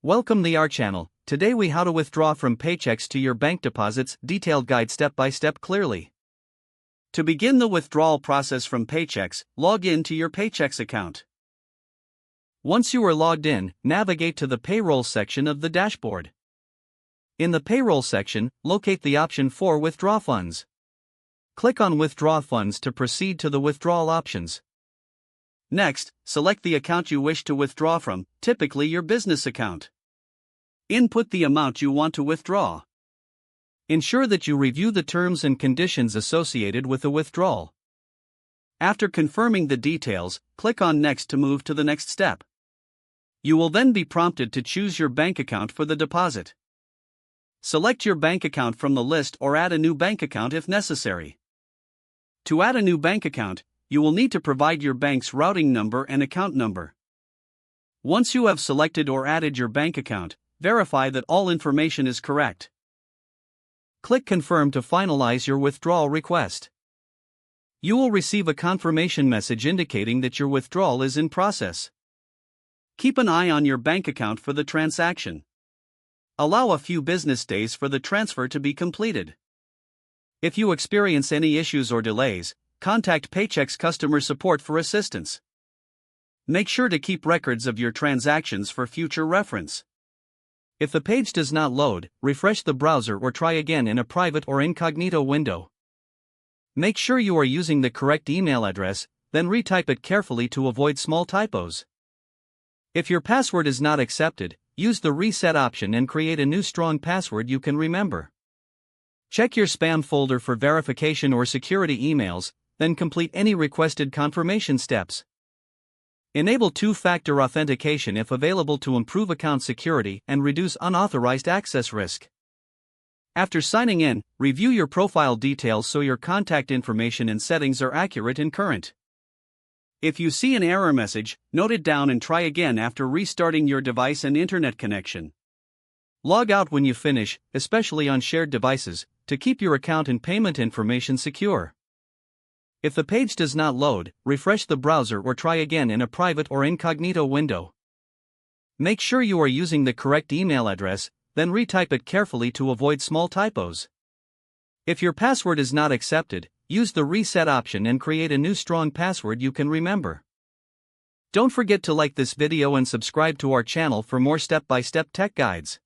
Welcome to our channel. Today we how to withdraw from Paychex to your bank deposits, detailed guide step by step clearly. To begin the withdrawal process from Paychex, log in to your Paychex account. Once you are logged in, navigate to the payroll section of the dashboard. In the payroll section, locate the option for withdraw funds. Click on withdraw funds to proceed to the withdrawal options. Next, select the account you wish to withdraw from, typically your business account. Input the amount you want to withdraw. Ensure that you review the terms and conditions associated with the withdrawal. After confirming the details, click on Next to move to the next step. You will then be prompted to choose your bank account for the deposit. Select your bank account from the list or add a new bank account if necessary. To add a new bank account, you will need to provide your bank's routing number and account number. Once you have selected or added your bank account, verify that all information is correct. Click Confirm to finalize your withdrawal request. You will receive a confirmation message indicating that your withdrawal is in process. Keep an eye on your bank account for the transaction. Allow a few business days for the transfer to be completed. If you experience any issues or delays, contact Paychex customer support for assistance. Make sure to keep records of your transactions for future reference. If the page does not load, refresh the browser or try again in a private or incognito window. Make sure you are using the correct email address, then retype it carefully to avoid small typos. If your password is not accepted, use the reset option and create a new strong password you can remember. Check your spam folder for verification or security emails, then complete any requested confirmation steps. Enable two-factor authentication if available to improve account security and reduce unauthorized access risk. After signing in, review your profile details so your contact information and settings are accurate and current. If you see an error message, note it down and try again after restarting your device and internet connection. Log out when you finish, especially on shared devices, to keep your account and payment information secure. If the page does not load, refresh the browser or try again in a private or incognito window. Make sure you are using the correct email address, then retype it carefully to avoid small typos. If your password is not accepted, use the reset option and create a new strong password you can remember. Don't forget to like this video and subscribe to our channel for more step-by-step tech guides.